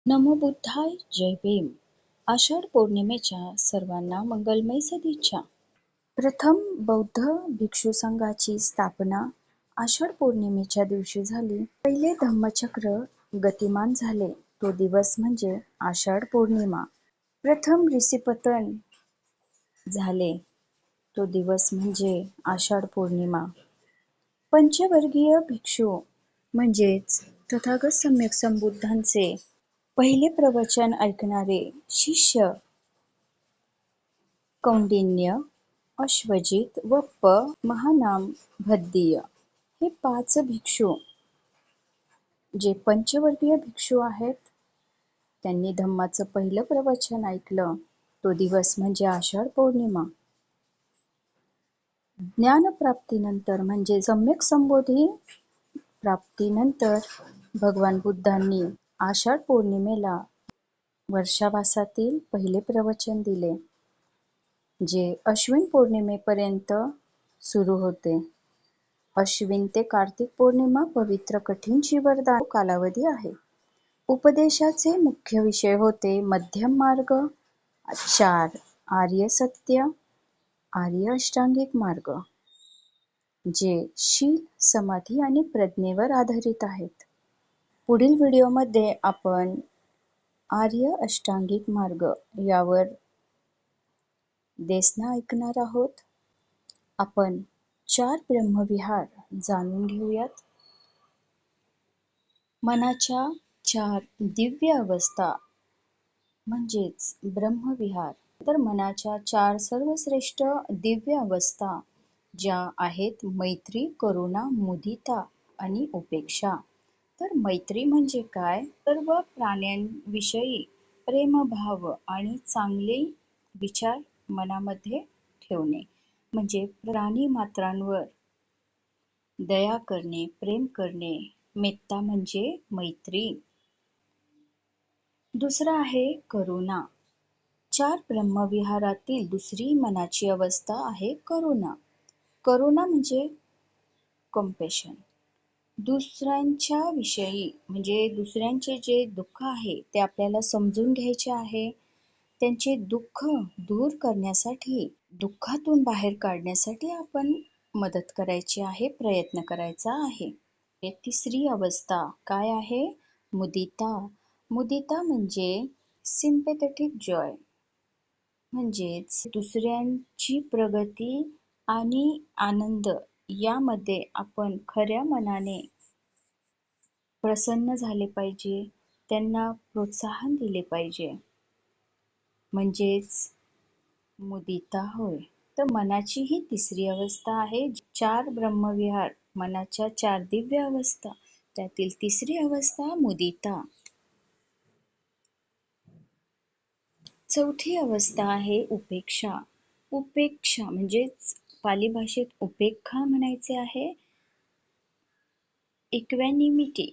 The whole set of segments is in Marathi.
नमो बुद्धाय जय भीम. आषाढ पौर्णिमेच्या सर्वांना मंगलमय सदिच्छा. प्रथम बौद्ध भिक्षू संघाची स्थापना आषाढ पौर्णिमेच्या दिवशी झाली. पहिले धम्मचक्र गतिमान झाले तो दिवस म्हणजे आषाढ पौर्णिमा. प्रथम ऋषीपतन झाले तो दिवस म्हणजे आषाढ पौर्णिमा. पंचवर्गीय भिक्षू म्हणजेच तथागत सम्यक संबुद्धांचे पहिले प्रवचन ऐकणारे शिष्य कौंडिन्य, अश्वजित व महानाम भद्दीय हे 5 भिक्षू जे पंचवर्गीय भिक्षू आहेत, त्यांनी धम्माचं पहिलं प्रवचन ऐकलं तो दिवस म्हणजे आषाढ पौर्णिमा. ज्ञानप्राप्तीनंतर म्हणजे सम्यक संबोधी प्राप्तीनंतर भगवान बुद्धांनी आषाढ पौर्णिमेला वर्षावासातील पहिले प्रवचन दिले, जे अश्विन पौर्णिमेपर्यंत सुरू होते. अश्विन ते कार्तिक पौर्णिमा पवित्र कठीण चिवरदान कालावधी आहे. उपदेशाचे मुख्य विषय होते मध्यम मार्ग, 4 आर्य सत्य, आर्य अष्टांगिक मार्ग, जे शील, समाधी आणि प्रज्ञेवर आधारित आहेत. पुढील व्हिडिओमध्ये आपण आर्य अष्टांगिक मार्ग यावर देसना ऐकणार आहोत. आपण 4 ब्रह्मविहार जाणून घेऊयात. मनाच्या 4 दिव्य अवस्था म्हणजेच ब्रह्मविहार. तर मनाच्या 4 सर्वश्रेष्ठ दिव्य अवस्था ज्या आहेत मैत्री, करुणा, मुदिता आणि उपेक्षा. तर मैत्री म्हणजे काय? सर्व प्राण्यांविषयी प्रेमभाव आणि चांगले विचार मनामध्ये ठेवणे, म्हणजे प्राणी मात्रांवर दया करणे, प्रेम करणे, मेत्ता म्हणजे मैत्री. दुसरा आहे करुणा. 4 ब्रह्मविहारातील दुसरी मनाची अवस्था आहे करुणा. करुणा म्हणजे कंपॅशन. दुसऱ्यांच्या विषयी म्हणजे दुसऱ्यांचे जे दुःख आहे ते आपल्याला समजून घ्यायचे आहे. त्यांचे दुःख दूर करण्यासाठी, दुःखातून बाहेर काढण्यासाठी आपण मदत करायची आहे, प्रयत्न करायचा आहे. तिसरी अवस्था काय आहे? मुदिता. मुदिता म्हणजे सिम्पॅथेटिक जॉय, म्हणजेच दुसऱ्यांची प्रगती आणि आनंद यामध्ये आपण खऱ्या मनाने प्रसन्न झाले पाहिजे, त्यांना प्रोत्साहन दिले पाहिजे, म्हणजेच मुदिता होय. तर मनाची ही तिसरी अवस्था आहे. 4 ब्रह्मविहार, मनाच्या 4 दिव्य अवस्था, त्यातील तिसरी अवस्था मुदिता. चौथी अवस्था आहे उपेक्षा. उपेक्षा म्हणजेच पाली भाषेत उपेक्षा म्हणायचे आहे. इक्वॅनिमिटी,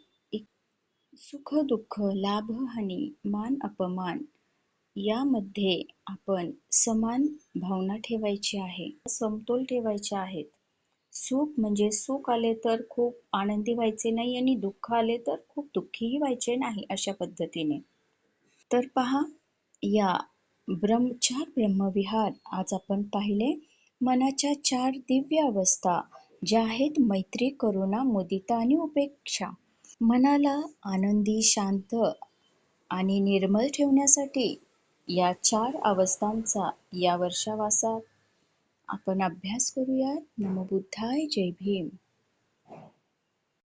सुख दुःख, लाभ हानी, मान अपमान यामध्ये आपण समान भावना ठेवायची आहे, समतोल ठेवायचे आहेत. सुख म्हणजे सुख आले तर खूप आनंदी व्हायचे नाही आणि दुःख आले तर खूप दुःखीही व्हायचे नाही, अशा पद्धतीने. तर पहा, या 4 ब्रह्मविहार आज आपण पाहिले. मनाच्या 4 दिव्य अवस्था ज्या आहेत मैत्री, करुणा, मुदिता आणि उपेक्षा. मनाला आनंदी, शांत आणि निर्मल ठेवण्यासाठी या 4 अवस्थांचा या वर्षावासात आपण अभ्यास करूया. नमो बुद्धाय जय भीम.